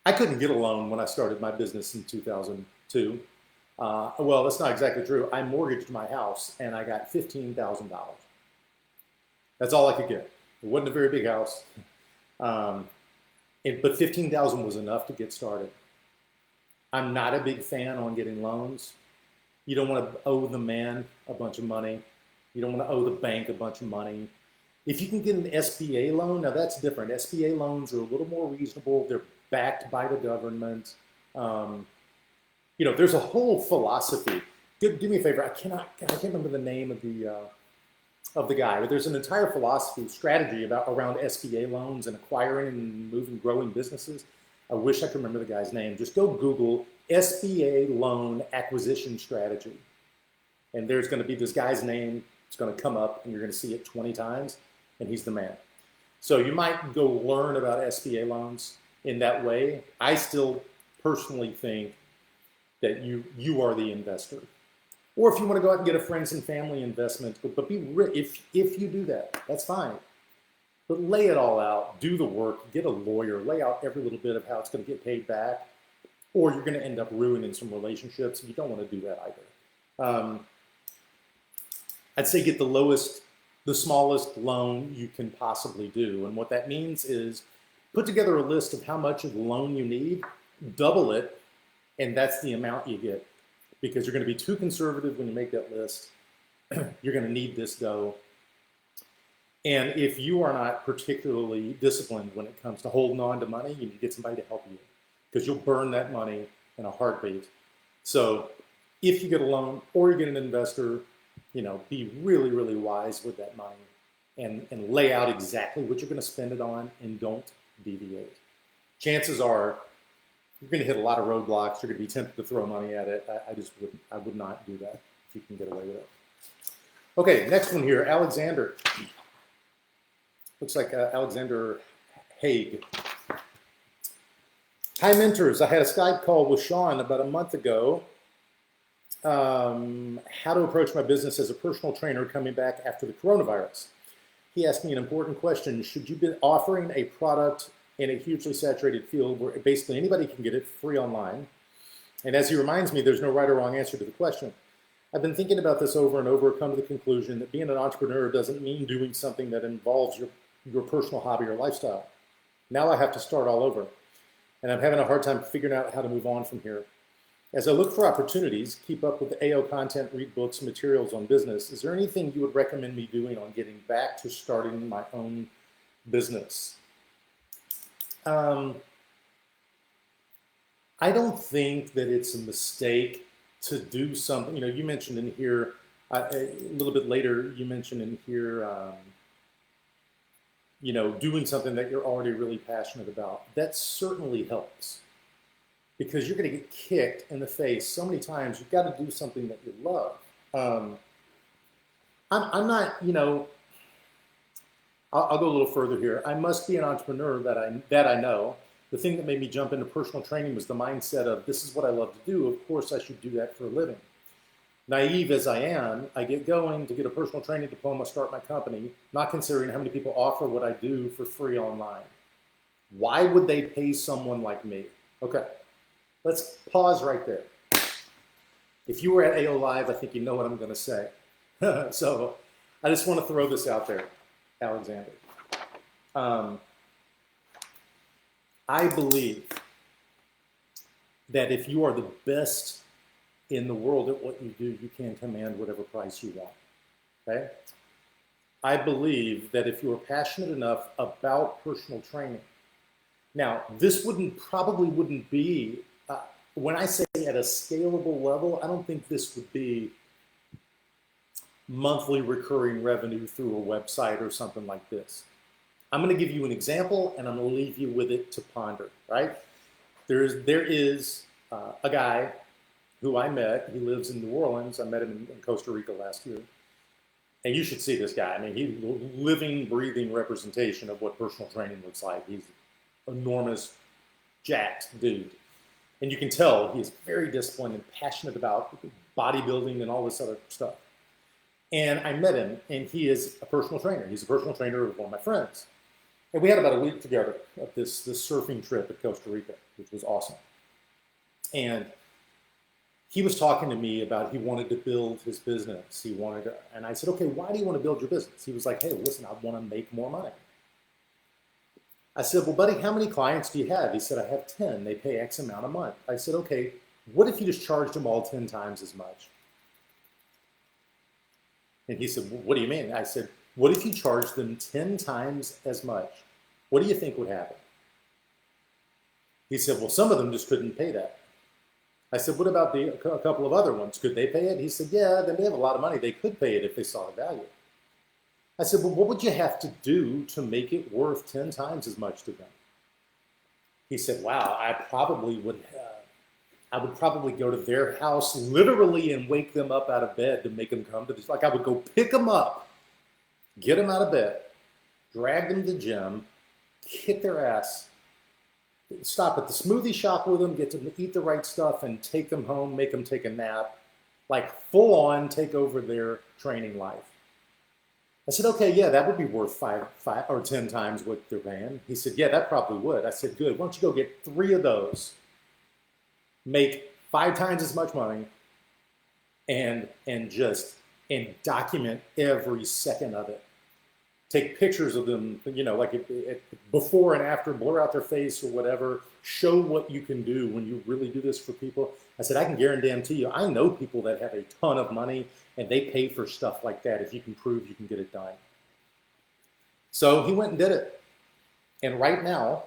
I couldn't get a loan when I started my business in 2002. Well, that's not exactly true. I mortgaged my house and I got $15,000. That's all I could get. It wasn't a very big house. But $15,000 was enough to get started. I'm not a big fan on getting loans. You don't want to owe the man a bunch of money. You don't want to owe the bank a bunch of money. If you can get an SBA loan, now that's different. SBA loans are a little more reasonable. They're backed by the government. There's a whole philosophy. Do me a favor. I can't remember the name of the guy, but there's an entire philosophy, strategy around SBA loans and acquiring and growing businesses. I wish I could remember the guy's name. Just go Google SBA loan acquisition strategy. And there's going to be this guy's name. It's going to come up and you're going to see it 20 times and he's the man. So you might go learn about SBA loans in that way. I still personally think that you are the investor. Or if you want to go out and get a friends and family investment, but if you do that, that's fine. But lay it all out, do the work, get a lawyer, lay out every little bit of how it's going to get paid back, or you're going to end up ruining some relationships. You don't want to do that either. I'd say get the smallest loan you can possibly do. And what that means is put together a list of how much of the loan you need, double it, and that's the amount you get. Because you're going to be too conservative when you make that list. You're going to need this dough. And if you are not particularly disciplined when it comes to holding on to money, you need to get somebody to help you because you'll burn that money in a heartbeat. So if you get a loan or you get an investor, be really, really wise with that money and lay out exactly what you're going to spend it on and don't deviate. Chances are you're going to hit a lot of roadblocks. You're going to be tempted to throw money at it. I would not do that if you can get away with it. Okay, next one here, Alexander. Looks like Alexander Haig. Hi, mentors. I had a Skype call with Sean about a month ago. How to approach my business as a personal trainer coming back after the coronavirus. He asked me an important question. Should you be offering a product in a hugely saturated field where basically anybody can get it free online? And as he reminds me, there's no right or wrong answer to the question. I've been thinking about this over and over, come to the conclusion that being an entrepreneur doesn't mean doing something that involves your personal hobby or lifestyle. Now I have to start all over. And I'm having a hard time figuring out how to move on from here. As I look for opportunities, keep up with the AO content, read books, and materials on business, is there anything you would recommend me doing on getting back to starting my own business? I don't think that it's a mistake to do something. You mentioned in here, a little bit later, you mentioned in here, doing something that you're already really passionate about. That certainly helps because you're going to get kicked in the face so many times. You've got to do something that you love. I'm not, I'll go a little further here. I must be an entrepreneur that I know. The thing that made me jump into personal training was the mindset of this is what I love to do. Of course, I should do that for a living. Naive as I am, I get going to get a personal training diploma, start my company, not considering how many people offer what I do for free online. Why would they pay someone like me? Okay, let's pause right there. If you were at AO Live, I think you know what I'm going to say. So I just want to throw this out there, Alexander. I believe that if you are the best in the world at what you do, you can command whatever price you want, okay? I believe that if you are passionate enough about personal training, now this probably wouldn't be, when I say at a scalable level, I don't think this would be monthly recurring revenue through a website or something like this. I'm going to give you an example and I'm going to leave you with it to ponder, right? There is a guy who I met. He lives in New Orleans. I met him in Costa Rica last year. And you should see this guy. I mean, he's a living, breathing representation of what personal training looks like. He's an enormous, jacked dude. And you can tell he's very disciplined and passionate about bodybuilding and all this other stuff. And I met him, and he is a personal trainer. He's a personal trainer of one of my friends. And we had about a week together at this surfing trip at Costa Rica, which was awesome. And he was talking to me about he wanted to build his business. And I said, okay, why do you want to build your business? He was like, hey, listen, I want to make more money. I said, well, buddy, how many clients do you have? He said, I have 10. They pay X amount a month. I said, okay, what if you just charged them all 10 times as much? And he said, well, what do you mean? I said, what if you charge them 10 times as much? What do you think would happen? He said, well, some of them just couldn't pay that. I said, what about a couple of other ones? Could they pay it? He said, yeah, they have a lot of money. They could pay it if they saw the value. I said, well, what would you have to do to make it worth 10 times as much to them? He said, wow, I would probably go to their house literally and wake them up out of bed to make them come to this. Like I would go pick them up, get them out of bed, drag them to the gym, kick their ass, stop at the smoothie shop with them, get them to eat the right stuff, and take them home, make them take a nap, like full on take over their training life. I said, okay, yeah, that would be worth 5 or 10 times what they're paying. He said, yeah, that probably would. I said, good. Why don't you go get 3 of those, make 5 times as much money, and document every second of it. Take pictures of them, like before and after, blur out their face or whatever. Show what you can do when you really do this for people. I said, I can guarantee you, I know people that have a ton of money and they pay for stuff like that if you can prove you can get it done. So he went and did it. And right now,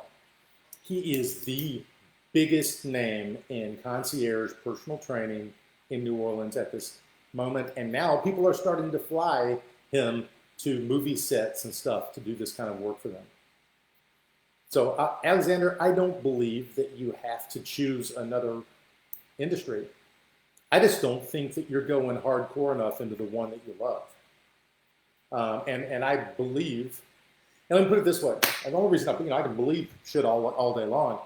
he is the biggest name in concierge personal training in New Orleans at this moment. And now people are starting to fly him to movie sets and stuff to do this kind of work for them. So Alexander, I don't believe that you have to choose another industry. I just don't think that you're going hardcore enough into the one that you love. And I believe, and let me put it this way, the only reason I can believe shit all day long.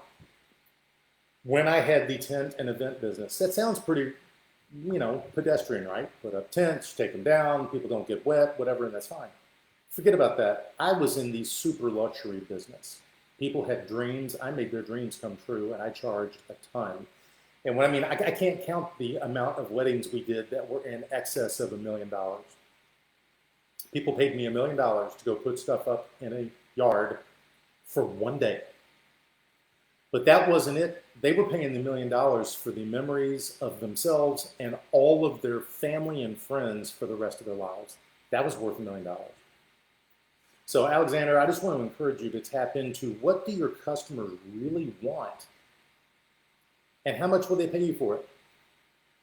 When I had the tent and event business, that sounds pretty, pedestrian, right? Put up tents, take them down, people don't get wet, whatever, and that's fine. Forget about that. I was in the super luxury business. People had dreams. I made their dreams come true, and I charged a ton. And what I mean, I can't count the amount of weddings we did that were in excess of $1 million. People paid me $1 million to go put stuff up in a yard for one day. But that wasn't it. They were paying the $1 million for the memories of themselves and all of their family and friends for the rest of their lives. That was worth $1 million. So Alexander, I just want to encourage you to tap into what do your customers really want and how much will they pay you for it?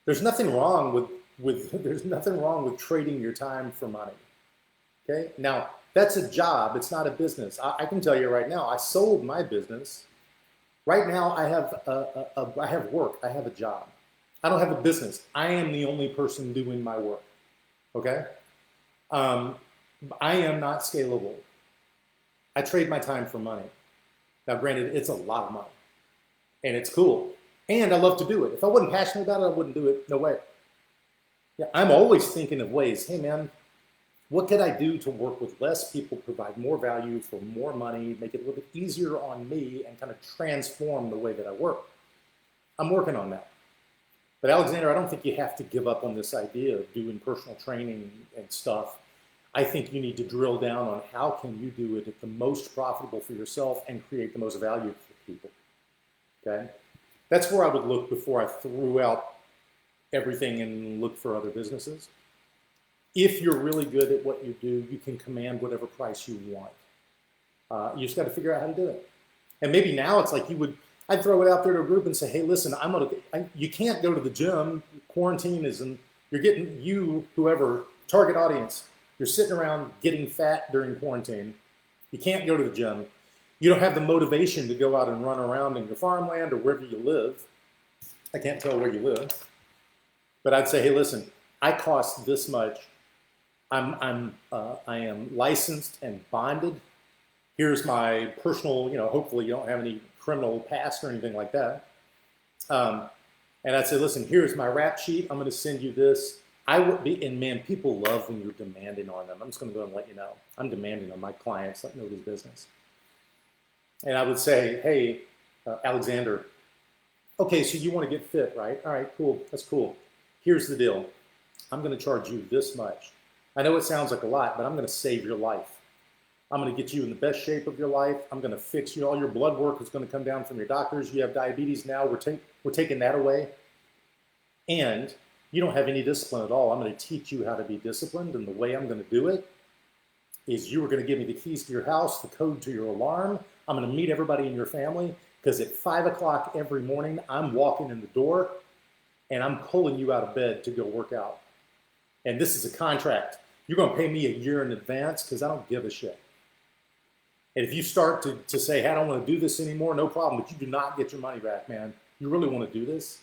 There's nothing wrong with trading your time for money. Okay? Now, that's a job, it's not a business. I can tell you right now, I sold my business. Right now, I have work. I have a job. I don't have a business. I am the only person doing my work. Okay? I am not scalable. I trade my time for money. Now, granted, it's a lot of money, and it's cool, and I love to do it. If I wasn't passionate about it, I wouldn't do it. No way. Yeah, I'm always thinking of ways. Hey, man, what could I do to work with less people, provide more value for more money, make it a little bit easier on me, and kind of transform the way that I work? I'm working on that. But Alexander, I don't think you have to give up on this idea of doing personal training and stuff. I think you need to drill down on how can you do it at the most profitable for yourself and create the most value for people. Okay? That's where I would look before I threw out everything and look for other businesses. If you're really good at what you do, you can command whatever price you want. You just got to figure out how to do it. And maybe now it's like I'd throw it out there to a group and say, hey, listen, you can't go to the gym. Quarantine you're getting whoever, target audience. You're sitting around getting fat during quarantine. You can't go to the gym. You don't have the motivation to go out and run around in your farmland or wherever you live. I can't tell where you live. But I'd say, hey, listen, I cost this much. I am licensed and bonded. Here's my personal, hopefully you don't have any criminal past or anything like that. And I'd say, listen, here's my rap sheet. I'm going to send you this. And man, people love when you're demanding on them. I'm just going to go and let you know. I'm demanding on my clients, let me know this business. And I would say, hey, Alexander, okay, so you want to get fit, right? All right, cool. That's cool. Here's the deal. I'm going to charge you this much. I know it sounds like a lot, but I'm going to save your life. I'm going to get you in the best shape of your life. I'm going to fix you. All your blood work is going to come down from your doctors. You have diabetes now. We're taking that away. And you don't have any discipline at all. I'm going to teach you how to be disciplined, and the way I'm going to do it is you are going to give me the keys to your house, the code to your alarm. I'm going to meet everybody in your family, because at 5 o'clock every morning, I'm walking in the door and I'm pulling you out of bed to go work out. And this is a contract. You're going to pay me a year in advance because I don't give a shit. And if you start to say, hey, I don't want to do this anymore, no problem, but you do not get your money back, man. You really want to do this?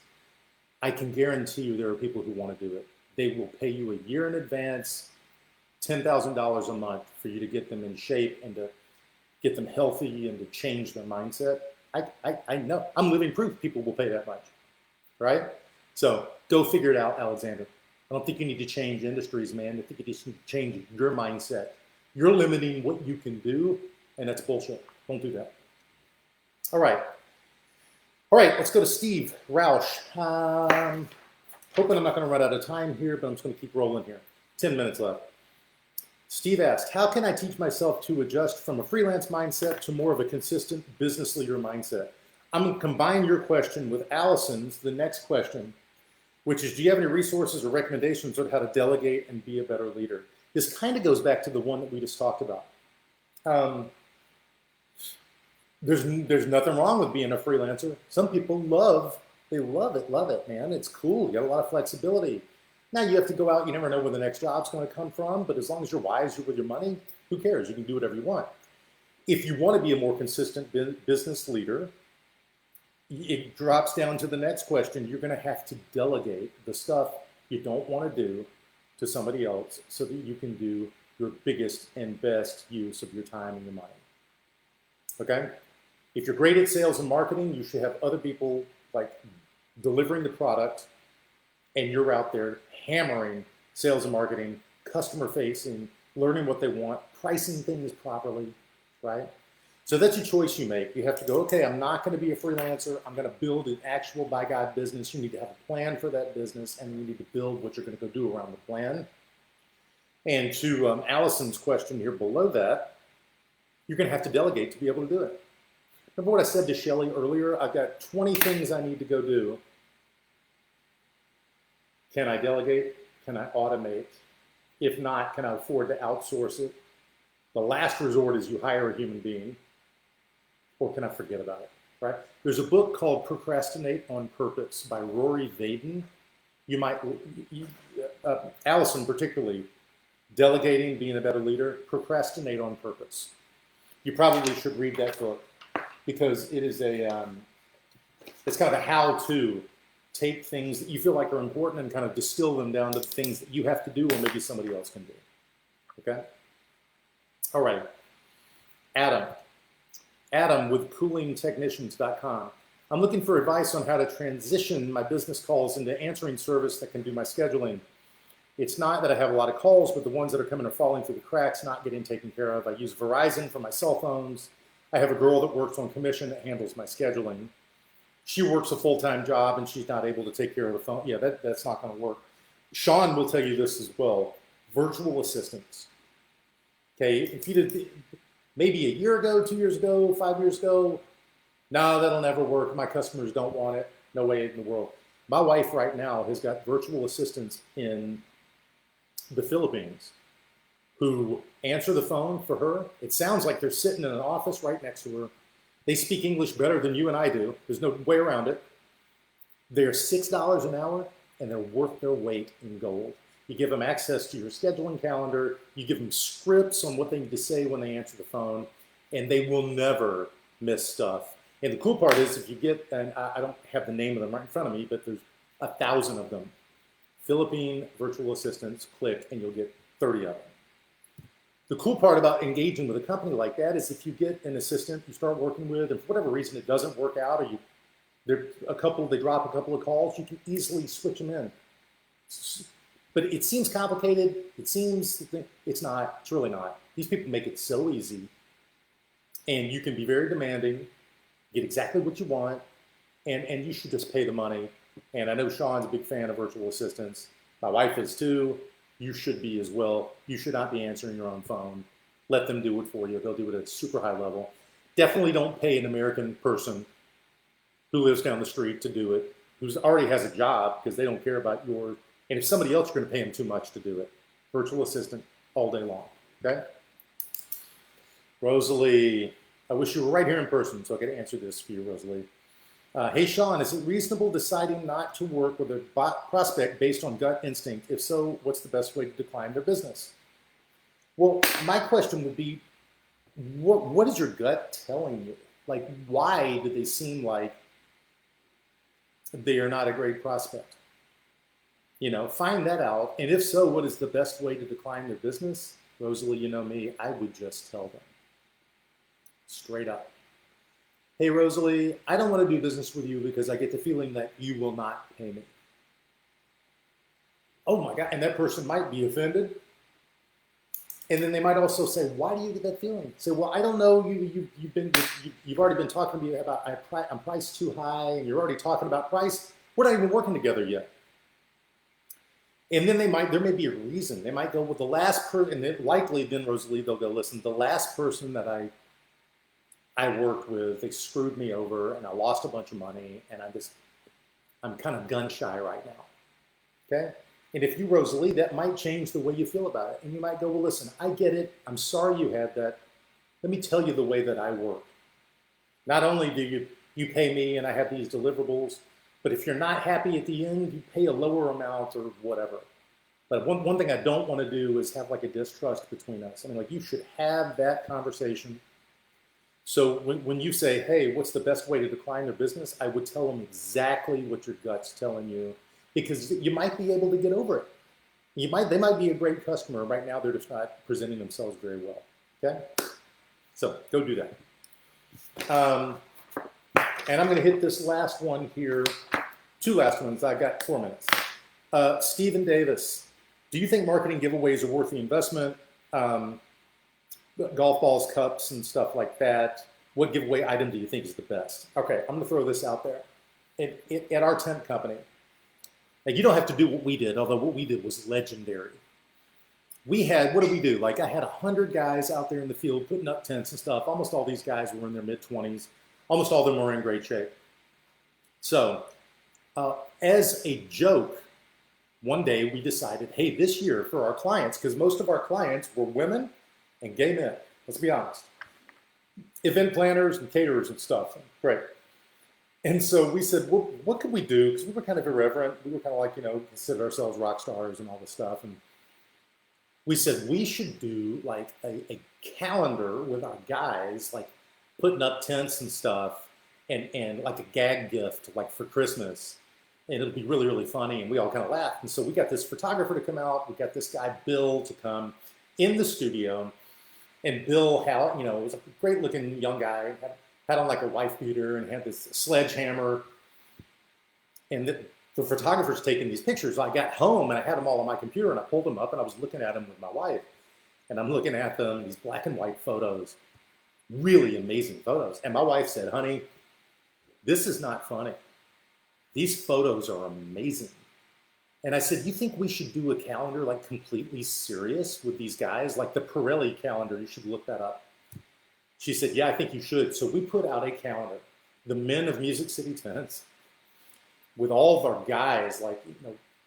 I can guarantee you there are people who want to do it. They will pay you a year in advance, $10,000 a month for you to get them in shape and to get them healthy and to change their mindset. I know. I'm living proof people will pay that much, right? So go figure it out, Alexander. I don't think you need to change industries, man. I think you just need to change your mindset. You're limiting what you can do, and that's bullshit. Don't do that. All right. Let's go to Steve Roush. Hoping I'm not going to run out of time here, but I'm just going to keep rolling here. 10 minutes left. Steve asked, how can I teach myself to adjust from a freelance mindset to more of a consistent business leader mindset? I'm going to combine your question with Allison's, the next question, which is, do you have any resources or recommendations on how to delegate and be a better leader? This kind of goes back to the one that we just talked about. There's nothing wrong with being a freelancer. Some people love it, man. It's cool. You got a lot of flexibility. Now you have to go out. You never know where the next job's going to come from, but as long as you're wise with your money, who cares? You can do whatever you want. If you want to be a more consistent business leader, it drops down to the next question. You're going to have to delegate the stuff you don't want to do to somebody else so that you can do your biggest and best use of your time and your money. Okay? If you're great at sales and marketing, you should have other people like delivering the product, and you're out there hammering sales and marketing, customer facing, learning what they want, pricing things properly, right? So that's a choice you make. You have to go, okay, I'm not going to be a freelancer. I'm going to build an actual by God business. You need to have a plan for that business, and you need to build what you're going to go do around the plan. And to Allison's question here below that, you're going to have to delegate to be able to do it. Remember what I said to Shelly earlier? I've got 20 things I need to go do. Can I delegate? Can I automate? If not, can I afford to outsource it? The last resort is you hire a human being, or can I forget about it, right? There's a book called Procrastinate on Purpose by Rory Vaden. You might, Allison particularly, delegating, being a better leader, procrastinate on purpose. You probably should read that book because it is it's kind of a how-to. Take things that you feel like are important and kind of distill them down to the things that you have to do or maybe somebody else can do. Okay? All right. Adam with coolingtechnicians.com. I'm looking for advice on how to transition my business calls into answering service that can do my scheduling. It's not that I have a lot of calls, but the ones that are coming are falling through the cracks, not getting taken care of. I use Verizon for my cell phones. I have a girl that works on commission that handles my scheduling. She works a full-time job and she's not able to take care of the phone. Yeah, that's not going to work. Sean will tell you this as well. Virtual assistants. Okay, if you did maybe a year ago, 2 years ago, 5 years ago, no, that'll never work. My customers don't want it. No way in the world. My wife right now has got virtual assistants in the Philippines who answer the phone for her. It sounds like they're sitting in an office right next to her. They speak English better than you and I do. There's no way around it. They're $6 an hour, and they're worth their weight in gold. You give them access to your scheduling calendar. You give them scripts on what they need to say when they answer the phone, and they will never miss stuff. And the cool part is if you get, and I don't have the name of them right in front of me, but there's 1,000 of them. Philippine virtual assistants, click, and you'll get 30 of them. The cool part about engaging with a company like that is if you get an assistant you start working with, and for whatever reason it doesn't work out, or they drop a couple of calls, you can easily switch them in. But it seems complicated. It's not. It's really not. These people make it so easy, and you can be very demanding, get exactly what you want, and you should just pay the money. And I know Sean's a big fan of virtual assistants. My wife is too. You should be as well. You should not be answering your own phone. Let them do it for you. They'll do it at a super high level. Definitely don't pay an American person who lives down the street to do it, who already has a job, because they don't care about your And if somebody else, you're going to pay them too much to do it. Virtual assistant all day long, okay? Rosalie, I wish you were right here in person so I could answer this for you, Rosalie. Hey, Sean, is it reasonable deciding not to work with a prospect based on gut instinct? If so, what's the best way to decline their business? Well, my question would be, what is your gut telling you? Like, why do they seem like they are not a great prospect? You know, find that out. And if so, what is the best way to decline their business? Rosalie, you know me, I would just tell them. Straight up. Hey, Rosalie, I don't want to do business with you because I get the feeling that you will not pay me. Oh my God, and that person might be offended. And then they might also say, why do you get that feeling? Say, well, I don't know, you've already been talking to me about I'm priced too high, and you're already talking about price. We're not even working together yet. And then there may be a reason. They might go, well, the last person, and likely then, Rosalie, they'll go, listen, the last person that I worked with, they screwed me over and I lost a bunch of money and I'm kind of gun shy right now, okay? And if you, Rosalie, that might change the way you feel about it. And you might go, well, listen, I get it. I'm sorry you had that. Let me tell you the way that I work. Not only do you pay me and I have these deliverables, but if you're not happy at the end, you pay a lower amount or whatever. But one thing I don't want to do is have like a distrust between us. I mean, like, you should have that conversation. So when you say, hey, what's the best way to decline their business? I would tell them exactly what your gut's telling you, because you might be able to get over it. They might be a great customer. Right now, they're just not presenting themselves very well, okay? So go do that. And I'm going to hit this last one here. Two last ones. I've got 4 minutes. Stephen Davis, do you think marketing giveaways are worth the investment? Golf balls, cups, and stuff like that. What giveaway item do you think is the best? Okay, I'm going to throw this out there. At our tent company, and you don't have to do what we did, although what we did was legendary. We had, what did we do? Like, I had 100 guys out there in the field putting up tents and stuff. Almost all these guys were in their mid-20s. Almost all of them were in great shape. So, as a joke, one day we decided, hey, this year for our clients, because most of our clients were women and gay men, let's be honest. Event planners and caterers and stuff, great. And so we said, well, what could we do? Because we were kind of irreverent. We were kind of like, consider ourselves rock stars and all this stuff. And we said, we should do like a calendar with our guys, like putting up tents and stuff, and like a gag gift, like for Christmas. And it'll be really, really funny. And we all kind of laughed. And so we got this photographer to come out. We got this guy, Bill, to come in the studio. And Bill, was a great looking young guy, had on like a wife beater and had this sledgehammer. And the photographer's taking these pictures. I got home and I had them all on my computer and I pulled them up and I was looking at them with my wife. And I'm looking at them, these black and white photos, really amazing photos. And my wife said, honey, this is not funny. These photos are amazing. And I said, you think we should do a calendar like completely serious with these guys? Like the Pirelli calendar, you should look that up. She said, yeah, I think you should. So we put out a calendar, the men of Music City Tents, with all of our guys, like,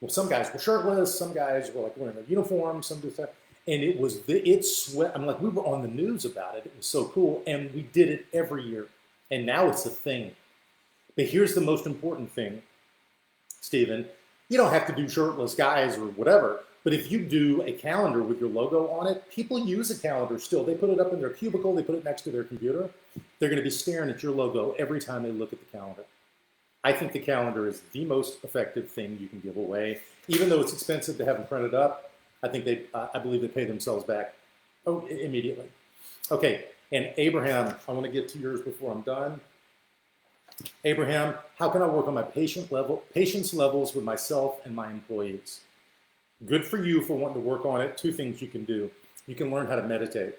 some guys were shirtless, some guys were like wearing their uniforms, some do stuff. And I'm like, we were on the news about it. It was so cool. And we did it every year. And now it's a thing. But here's the most important thing, Stephen. You don't have to do shirtless guys or whatever, but if you do a calendar with your logo on it, people use a calendar still. They put it up in their cubicle, they put it next to their computer. They're going to be staring at your logo every time they look at the calendar. I think the calendar is the most effective thing you can give away. Even though it's expensive to have them printed up, I believe they pay themselves back immediately. Okay, and Abraham, I want to get to yours before I'm done. Abraham, how can I work on my patience levels with myself and my employees? Good for you for wanting to work on it. Two things you can do. You can learn how to meditate.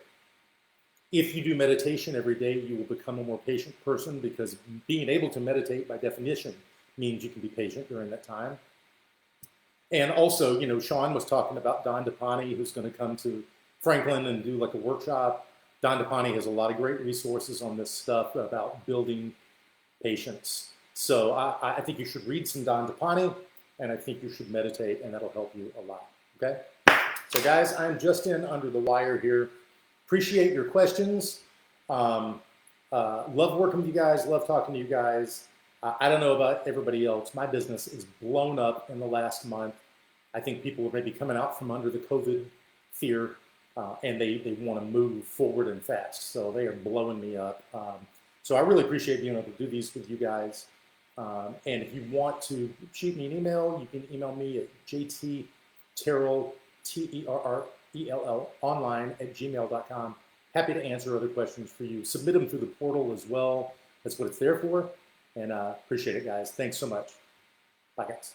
If you do meditation every day, you will become a more patient person, because being able to meditate by definition means you can be patient during that time. And also, Sean was talking about Don DePani, who's going to come to Franklin and do like a workshop. Don DePani has a lot of great resources on this stuff about building patience. So I think you should read some Don DePani, and I think you should meditate, and that'll help you a lot. Okay? So guys, I'm just in under the wire here. Appreciate your questions. Love working with you guys. Love talking to you guys. I don't know about everybody else. My business is blown up in the last month. I think people are maybe coming out from under the COVID fear, and they want to move forward and fast. So they are blowing me up. So I really appreciate being able to do these with you guys. And if you want to shoot me an email, you can email me at JT Terrell, Terrell, online@gmail.com. Happy to answer other questions for you. Submit them through the portal as well. That's what it's there for. And appreciate it, guys. Thanks so much. Bye, guys.